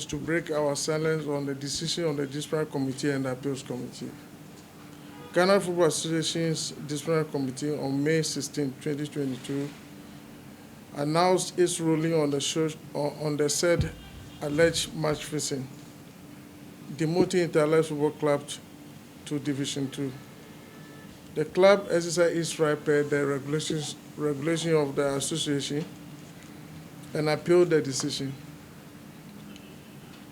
To break our silence on the decision of the Disciplinary Committee and the Appeals Committee. Ghana Football Association's Disciplinary Committee on May 16, 2022 announced its ruling on the said alleged match fixing, demoting Inter Football Club to Division 2. The club exercised its right per the regulation of the association and appealed the decision.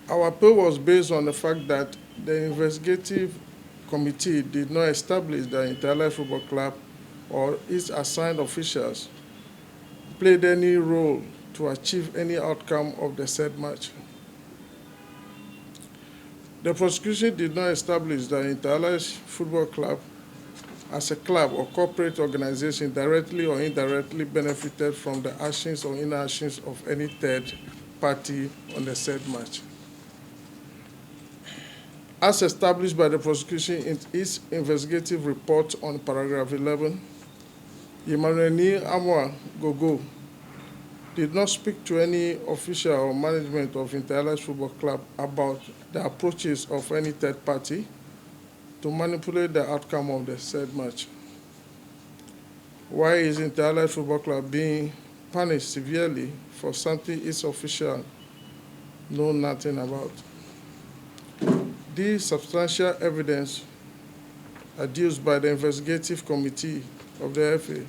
Our appeal was based on the fact that the investigative committee did not establish that Inter Football Club or its assigned officials played any role to achieve any outcome of the said match. The prosecution did not establish that Inter Football Club as a club or corporate organization directly or indirectly benefited from the actions or inactions of any third party on the said match. As established by the prosecution in its investigative report on paragraph 11, Emmanuel Amwa Gogo did not speak to any official or management of Inter Football Club about the approaches of any third party to manipulate the outcome of the said match. Why is Inter Football Club being punished severely for something its officials know nothing about? This substantial evidence adduced by the investigative committee of the FA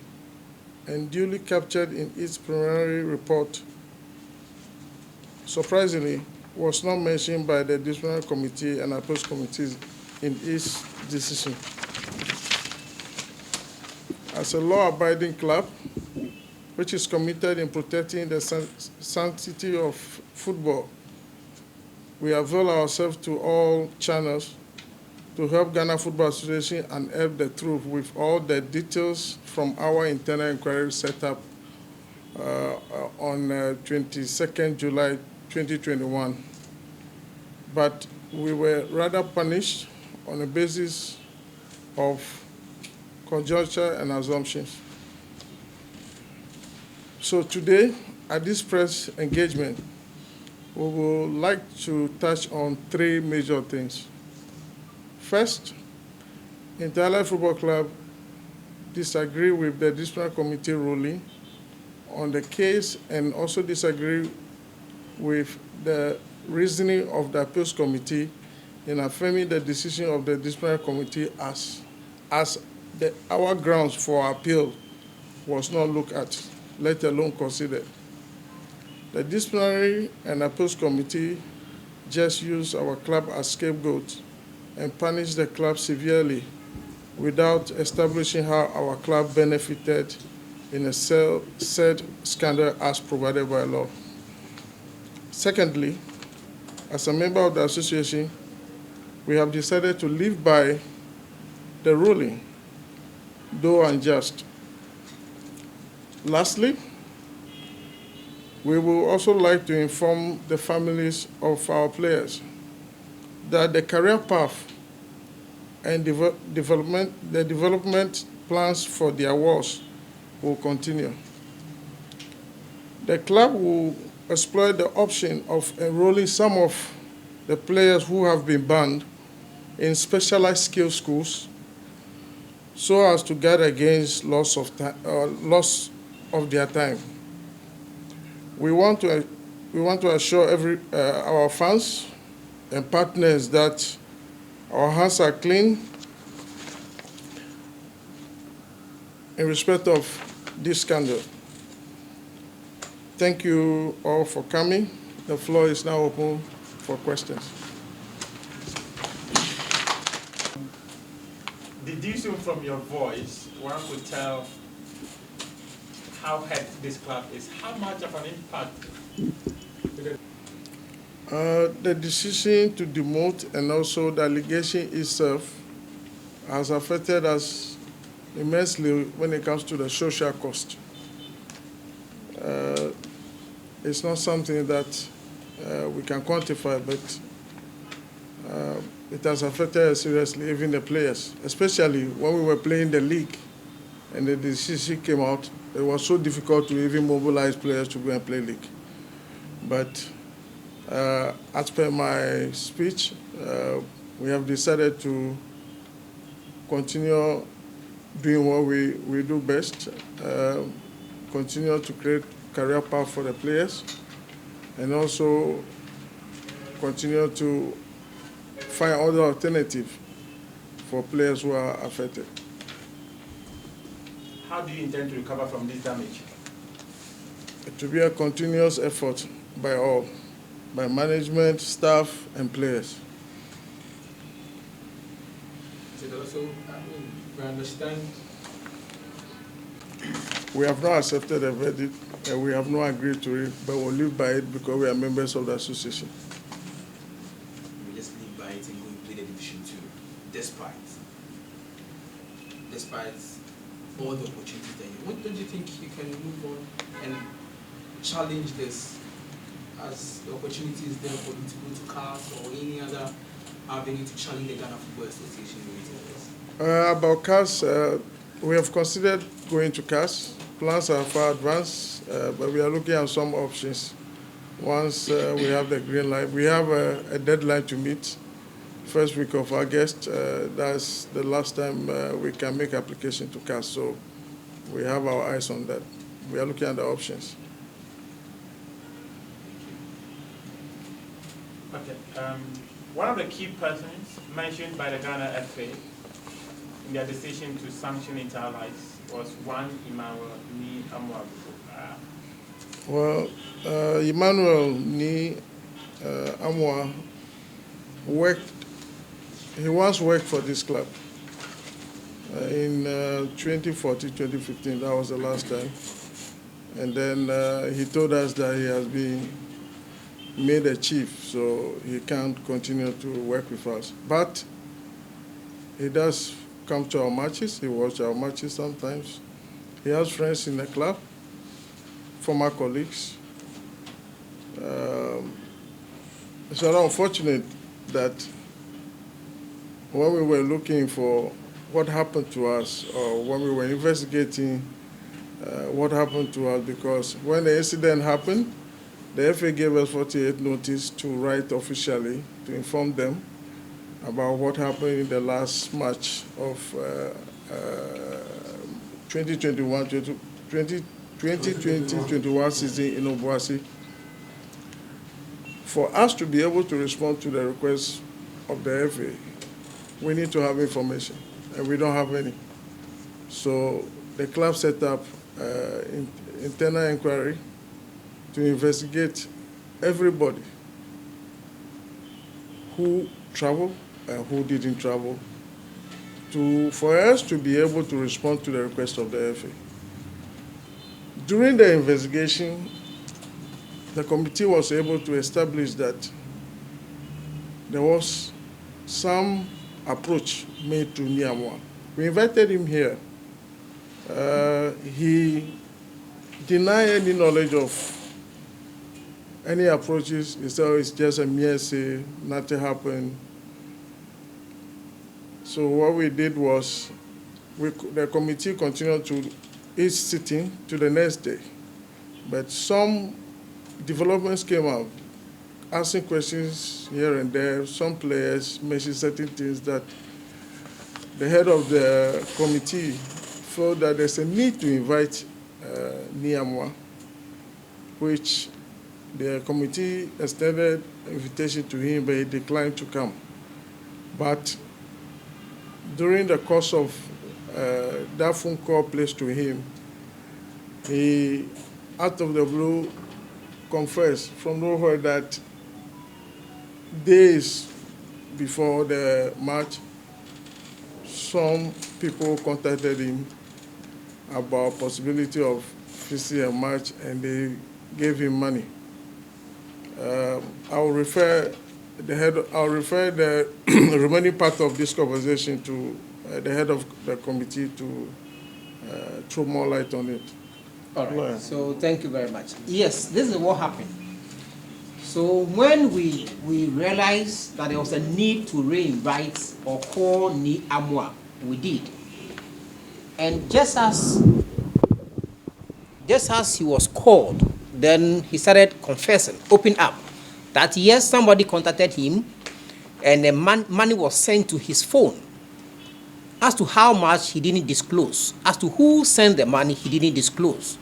and duly captured in its preliminary report, surprisingly, was not mentioned by the disciplinary committee and appeals committees in its decision. As a law-abiding club, which is committed in protecting the sanctity of football, we avail ourselves to all channels to help Ghana Football Association unearth the truth with all the details from our internal inquiry set up on 22nd July 2021. But we were rather punished on the basis of conjecture and assumptions. So today, at this press engagement, we would like to touch on three major things. First, Inter Football Club disagree with the disciplinary committee ruling on the case and also disagree with the reasoning of the appeals committee in affirming the decision of the disciplinary committee as our grounds for appeal was not looked at, let alone considered. The disciplinary and appeals committee just used our club as scapegoat and punished the club severely without establishing how our club benefited in a said scandal as provided by law. Secondly, as a member of the association, we have decided to live by the ruling, though unjust. Lastly, we would also like to inform the families of our players that the career path and the development plans for the awards will continue. The club will explore the option of enrolling some of the players who have been banned in specialized skill schools so as to guard against loss of their time. We want to assure our fans and partners that our hands are clean in respect of this scandal. Thank you all for coming. The floor is now open for questions. Deducing from your voice, one could tell how hurt this club is. How much of an impact? The decision to demote and also the allegation itself has affected us immensely when it comes to the social cost. It's not something that we can quantify, but it has affected us seriously, even the players, especially when we were playing the league and the decision came out. It was so difficult to even mobilize players to go and play league. But As per my speech, we have decided to continue doing what we do best, continue to create career path for the players, and also continue to find other alternatives for players who are affected. How do you intend to recover from this damage? It will be a continuous effort by all, by management, staff, and players. Is it also, we understand. We have not accepted the verdict, and we have not agreed to it, but we'll live by it because we are members of the association. We just live by it and go and play the Division 2, despite all the opportunities that you want. Don't you think you can move on and challenge this as the opportunity is there for you to go to CAS or any other avenue to challenge the Ghana Football Association related to this? About CAS, we have considered going to CAS. Plans are far advanced, but we are looking at some options. Once we have the green light, we have a deadline to meet, first week of August. That's the last time we can make application to CAS, so we have our eyes on that. We are looking at the options. Okay. One of the key persons mentioned by the Ghana FA in their decision to sanction inter-allies was one Emmanuel Ni Amwabuko. Well, Emmanuel Ni Amwa he once worked for this club. In 2014, 2015, that was the last time. And then he told us that he has been made a chief, so he can't continue to work with us. But he does come to our matches, he watches our matches sometimes. He has friends in the club, former colleagues. It's unfortunate that when we were looking for what happened to us, or when we were investigating what happened to us, because when the incident happened, the FA gave us 48 notice to write officially to inform them about what happened in the last match of 2020-21 season in Obuasi. For us to be able to respond to the request of the FA, we need to have information, and we don't have any. So the club set up internal inquiry to investigate everybody who traveled and who didn't travel, for us to be able to respond to the request of the FA. During the investigation, the committee was able to establish that there was some approach made to Niamwa. We invited him here. He denied any knowledge of any approaches. He said it's just a mere say, nothing happened. So what we did was, the committee continued to each sitting to the next day. But some developments came out, asking questions here and there. Some players mentioned certain things that the head of the committee felt that there's a need to invite Niamwa, which the committee extended an invitation to him, but he declined to come. But during the course of that phone call placed to him, he, out of the blue, confessed from nowhere that days before the match, some people contacted him about possibility of fixing a match, and they gave him money. I'll refer the remaining part of this conversation to the head of the committee to throw more light on it. All right, so thank you very much. Yes, this is what happened. So when we realized that there was a need to re-invite or call Ni Amwa, we did. And just as he was called, then he started confessing, open up, that yes, somebody contacted him and the money was sent to his phone. As to how much, he didn't disclose. As to who sent the money, he didn't disclose.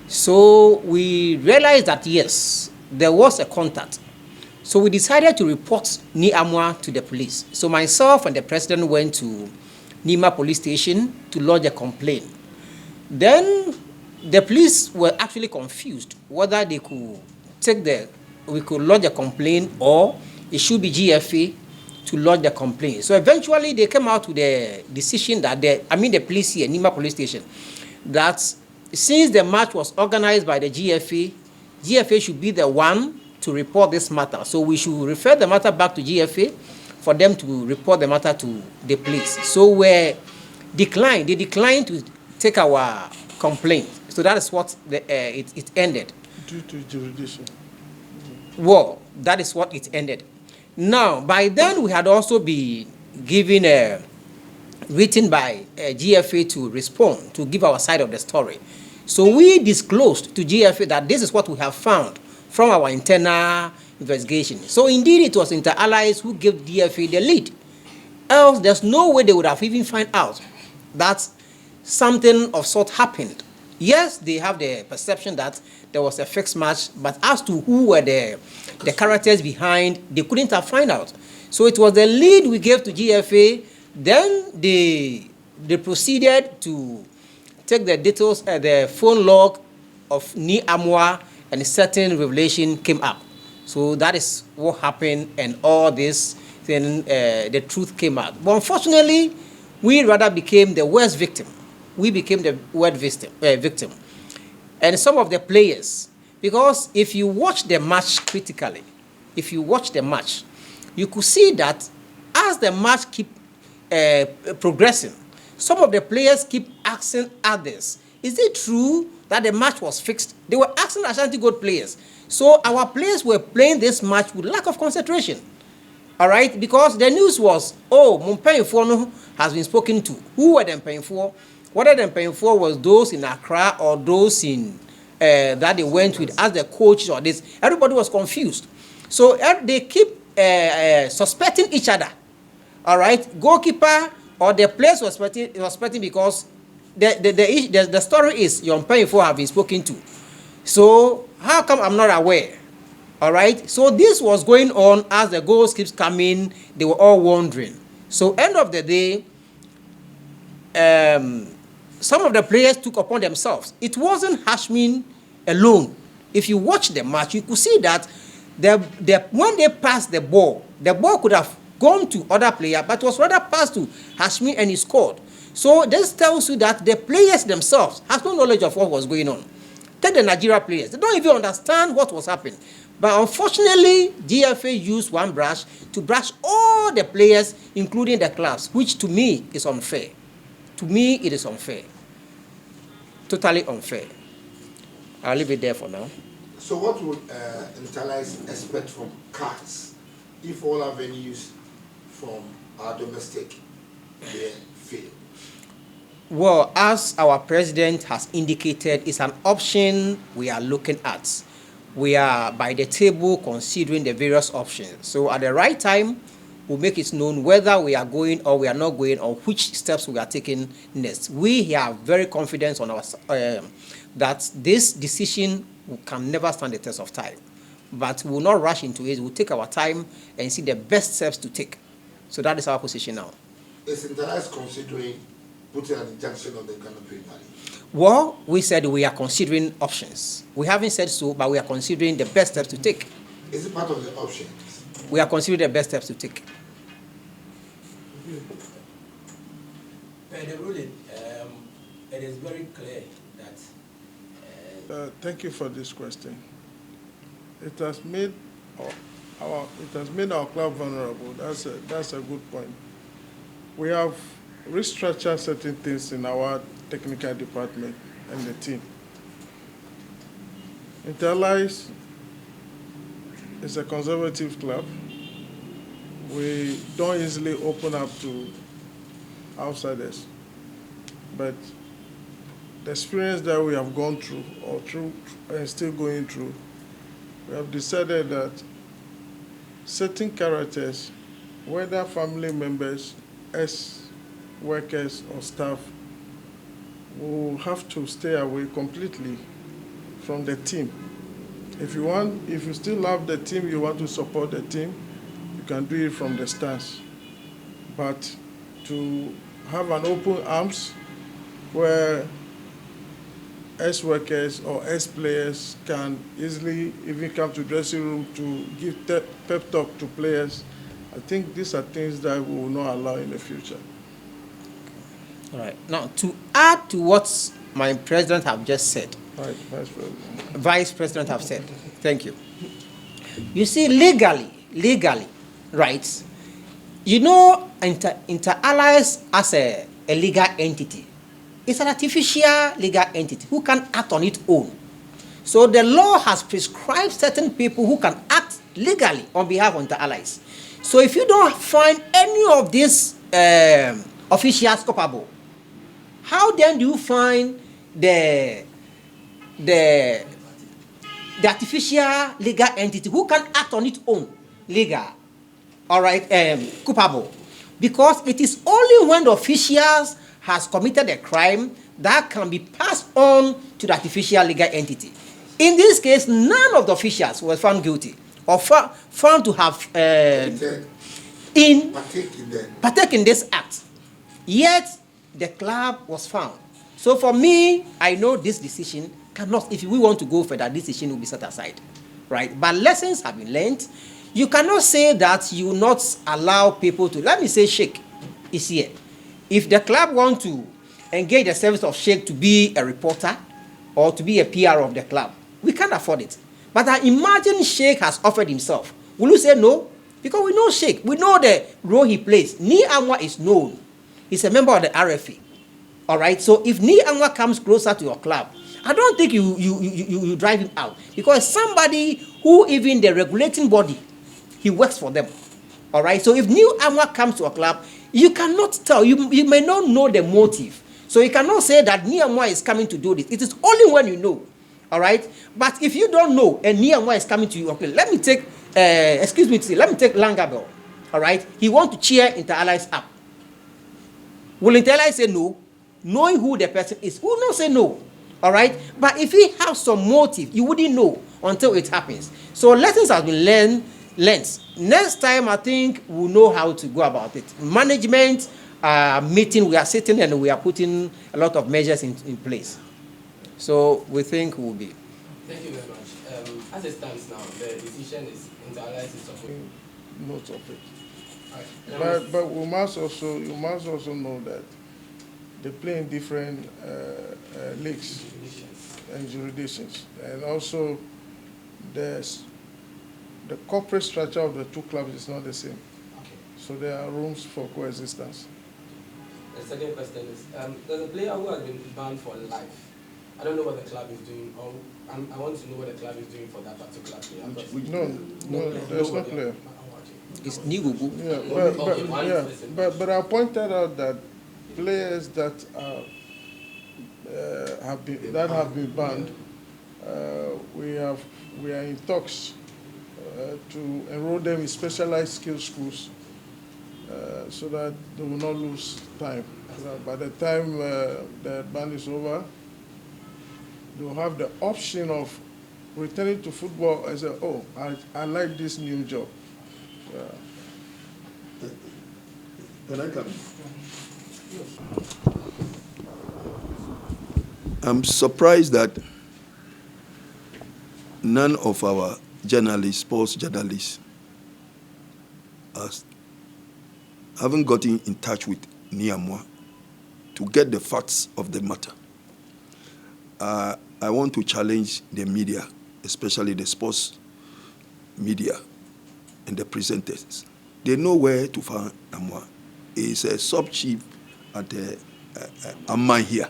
So we realized that yes, there was a contact. So we decided to report Ni Amwa to the police. So myself and the president went to Nima police station to lodge a complaint. Then the police were actually confused whether they could we could lodge a complaint or it should be GFA to lodge the complaint. So eventually they came out with the decision that the police here, Nima police station, that since the march was organized by the GFA, GFA should be the one to report this matter. So we should refer the matter back to GFA for them to report the matter to the police. So they declined to take our complaint. So that is what it ended. Due to jurisdiction. Well, that is what it ended. Now, by then we had also been given written by GFA to respond, to give our side of the story. So we disclosed to GFA that this is what we have found from our internal investigation. So indeed it was Inter Allies who gave GFA the lead. Else there's no way they would have even found out that something of sort happened. Yes, they have the perception that there was a fixed match, but as to who were the characters behind, they couldn't have found out. So it was the lead we gave to GFA. Then they proceeded to take the details, the phone log of Ni Amwa, and a certain revelation came up. So that is what happened, and all this, then the truth came out. But unfortunately, we rather became the worst victim. We became the worst victim. And some of the players, because if you watch the match critically, if you watch the match, you could see that as the match keep progressing, some of the players keep asking others, is it true that the match was fixed? They were asking Ashanti Gold players. So our players were playing this match with lack of concentration. All right? Because the news was, oh, Mumpenfor has been spoken to. Who were the Mpenfor? Whether the Mpenfor was those in Accra or those in that they went with as the coach or this, everybody was confused. So they keep suspecting each other. All right? Goalkeeper or the players were suspecting because the story is your Mpenfor have been spoken to. So how come I'm not aware? All right? So this was going on as the goals keeps coming. They were all wondering. So end of the day, some of the players took upon themselves. It wasn't Hashmin alone. If you watch the match, you could see that when they passed the ball could have gone to other player, but was rather passed to Hashmin and he scored. So this tells you that the players themselves have no knowledge of what was going on. Take the Nigeria players. They don't even understand what was happening. But unfortunately, GFA used one brush to brush all the players, including the clubs, which to me is unfair. To me, it is unfair. Totally unfair. I'll leave it there for now. So what would Inter-Allies expect from CAS if all avenues from our domestic fail? Well, as our president has indicated, it's an option we are looking at. We are by the table considering the various options. So at the right time, we'll make it known whether we are going or we are not going or which steps we are taking next. We have very confidence on our that this decision can never stand the test of time. But we will not rush into it. We'll take our time and see the best steps to take. So that is our position now. Is Inter-Allies considering putting an injunction on the Ghana Premier League? Well, we said we are considering options. We haven't said so, but we are considering the best steps to take. Is it part of the options? We are considering the best steps to take. Per the ruling, it is very clear that. Thank you for this question. It has made our club vulnerable. That's a good point. We have restructured certain things in our technical department and the team. Inter-Allies is a conservative club. We don't easily open up to outsiders. But the experience that we have gone through and still going through, we have decided that certain characters, whether family members, ex-workers or staff, will have to stay away completely from the team. If you still love the team, you want to support the team, you can do it from the stands. But to have an open arms where ex-workers or ex-players can easily even come to dressing room to give pep talk to players, I think these are things that we will not allow in the future. All right. Now, to add to what my president have just said, Right, Vice President. Vice President have said, thank you. You see, legally, right? You know, Inter Allies as a legal entity, it's an artificial legal entity who can act on its own. So the law has prescribed certain people who can act legally on behalf of Inter Allies. So if you don't find any of these officials culpable, how then do you find the artificial legal entity who can act on its own legal, all right, culpable? Because it is only when the officials has committed a crime that can be passed on to the artificial legal entity. In this case, none of the officials were found guilty or found to have partake in this act. Yet the club was found. So for me, I know this decision cannot, if we want to go further, this decision will be set aside, right? But lessons have been learned. You cannot say that you will not allow people to, let me say Sheikh is here. If the club want to engage the service of Sheikh to be a reporter or to be a PR of the club, we can't afford it. But I imagine Sheikh has offered himself. Will you say no? Because we know Sheikh. We know the role he plays. Ni Anwar is known. He's a member of the RFA. All right? So if Ni Anwar comes closer to your club, I don't think you drive him out. Because somebody who even the regulating body, he works for them. All right? So if Ni Anwar comes to a club, you cannot tell. You may not know the motive. So you cannot say that Ni Anwar is coming to do this. It is only when you know. All right? But if you don't know and Ni Anwar is coming to you, okay, let me take Langabel. All right? He wants to cheer Inter Allies up. Will Inter Allies say no? Knowing who the person is, who will not say no? All right? But if he has some motive, you wouldn't know until it happens. So lessons have been learned. Next time, I think we'll know how to go about it. Management meeting, we are sitting and we are putting a lot of measures in place. So we think we'll be. Thank you very much. As it stands now, the decision is Inter Allies is supporting. Note of it. Right. But you must also know that they play in different leagues and jurisdictions, and also the corporate structure of the two clubs is not the same. Okay. So there are rooms for coexistence. The second question is, there's a player who has been banned for life. I don't know what the club is doing, or I want to know what the club is doing for that particular player. No, there's no player. It's Nigugu. Yeah, but I pointed out that players that have been banned, we are in talks to enroll them in specialized skill schools so that they will not lose time. By the time the ban is over, they will have the option of returning to football and say, oh, I like this new job. Can I come? I'm surprised that none of our journalists, sports journalists, haven't gotten in touch with Ni Anwar to get the facts of the matter. I want to challenge the media, especially the sports media and the presenters. They know where to find Anwar. He's a sub-chief at Amman here.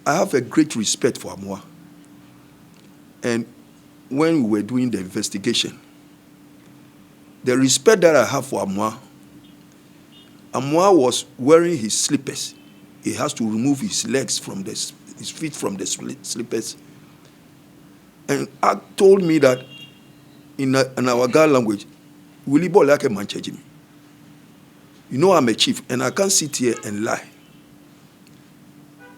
I have a great respect for Anwar. And when we were doing the investigation, the respect that I have for Anwar was wearing his slippers. He has to remove his legs from his feet from the slippers. And Ag told me that in our Ghana language, Willie Ball like a manchejim. You know I'm a chief, and I can't sit here and lie.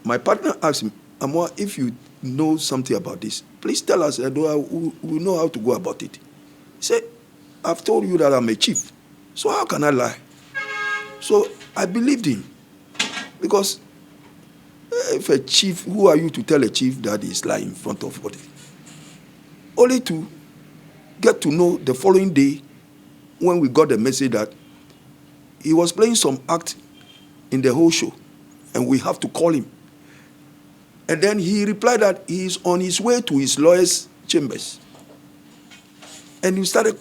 My partner asked me, Amwa, if you know something about this, please tell us. We know how to go about it. He said, I've told you that I'm a chief, so how can I lie? So I believed him, because if a chief, who are you to tell a chief that he's lying in front of body? Only to get to know the following day when we got the message that he was playing some act in the whole show, and we have to call him. And then he replied that he is on his way to his lawyer's chambers. And he started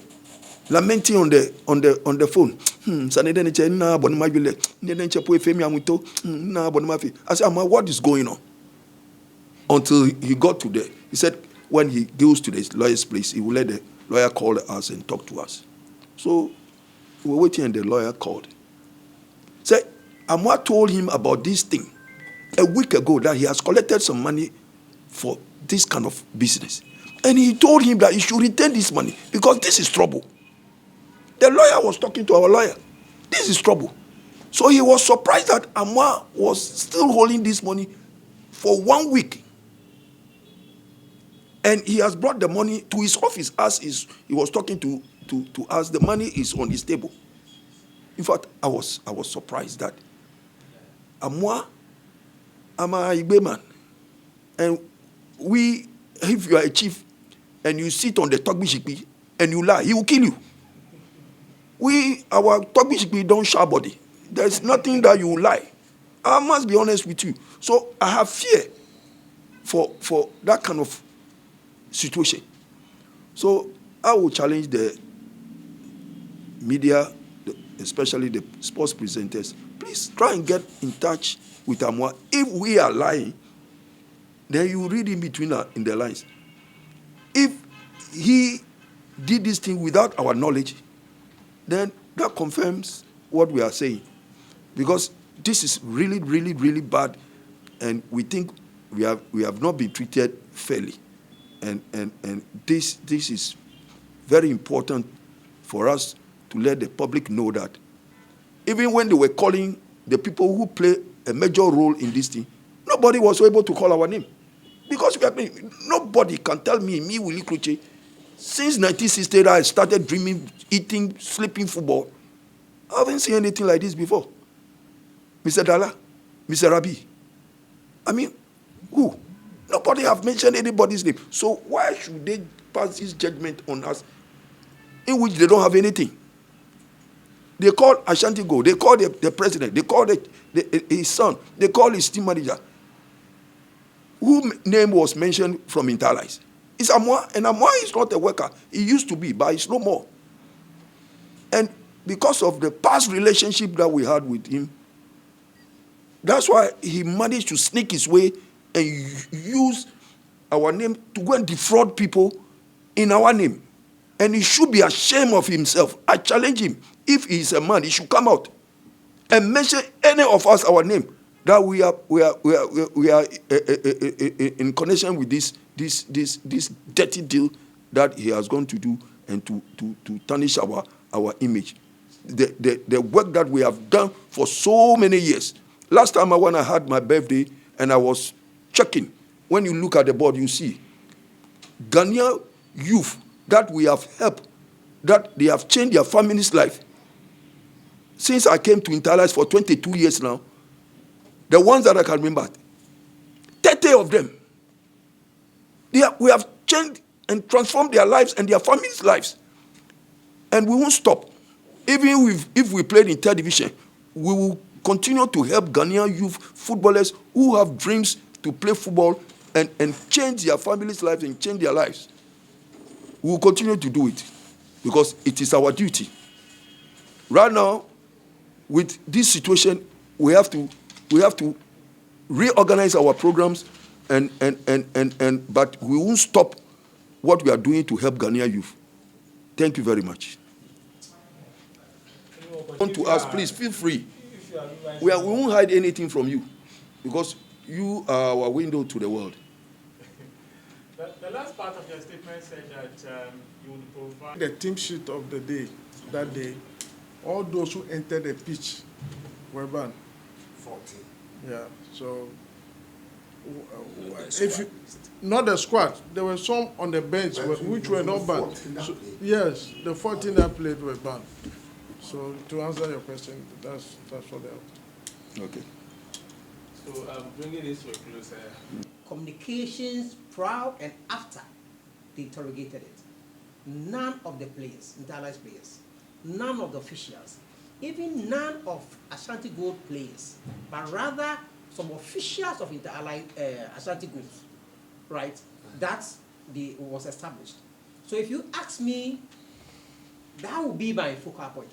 lamenting on the phone. I said, what is going on? Until he got to there. He said when he goes to the lawyer's place, he will let the lawyer call us and talk to us. So we were waiting and the lawyer called. Said, Amwa told him about this thing a week ago, that he has collected some money for this kind of business. And he told him that he should return this money because this is trouble. The lawyer was talking to our lawyer. This is trouble. So he was surprised that Amwa was still holding this money for 1 week. And he has brought the money to his office as he was talking to us. The money is on his table. In fact, I was surprised that Amwa, I'm a Igbe man. And if you are a chief and you sit on the Togbishikpi and you lie, he will kill you. Our Togbishikpi don't share body. There's nothing that you lie. I must be honest with you. So I have fear for that kind of situation. So I will challenge the media, especially the sports presenters. Please try and get in touch with Amwa. If we are lying, then you read in between in the lines. If he did this thing without our knowledge, then that confirms what we are saying. Because this is really, really, really bad, and we think we have not been treated fairly. And this is very important for us to let the public know that even when they were calling the people who play a major role in this thing, nobody was able to call our name. Because nobody can tell me, Willie Kluche, since 1960 I started dreaming, eating, sleeping football. I haven't seen anything like this before. Mr. Dala, Mr. Rabi. I mean, who? Nobody have mentioned anybody's name. So why should they pass this judgment on us in which they don't have anything? They call Ashanti Go. They call the president. They call his son. They call his team manager. Whose name was mentioned from Interlice? It's Amwa, and Amwa is not a worker. He used to be, but he's no more. And because of the past relationship that we had with him, that's why he managed to sneak his way and use our name to go and defraud people in our name. And he should be ashamed of himself. I challenge him. If he is a man, he should come out and mention any of us our name that we are in connection with this dirty deal that he has gone to do and to tarnish our image. The work that we have done for so many years. Last time when I had my birthday and I was checking, when you look at the board, you see Ghanaian youth that we have helped, that they have changed their family's life. Since I came to Interlice for 22 years now, the ones that I can remember, 30 of them, we have changed and transformed their lives and their families' lives. And we won't stop. Even if we played in third division, we will continue to help Ghanaian youth footballers who have dreams to play football and change their families' lives and change their lives. We will continue to do it because it is our duty. Right now, with this situation, we have to reorganize our programs but we won't stop what we are doing to help Ghanaian youth. Thank you very much. Want to ask, please feel free. We won't hide anything from you because you are our window to the world. The last part of your statement said that you would provide. The team sheet of the day, that day, all those who entered the pitch were banned. 14. Yeah, so if you, not the squad, there were some on the bench But which were not banned. 14 that So, played. yes, the 14 that played were banned. So to answer your question, that's what they are. Okay. So bringing this to a close, Communications prior and after they interrogated it. None of the players, Interlife players, none of the officials, even none of Ashanti Gold players, but rather some officials of Ashanti Gold, right? That was established. So if you ask me, that would be my focal point.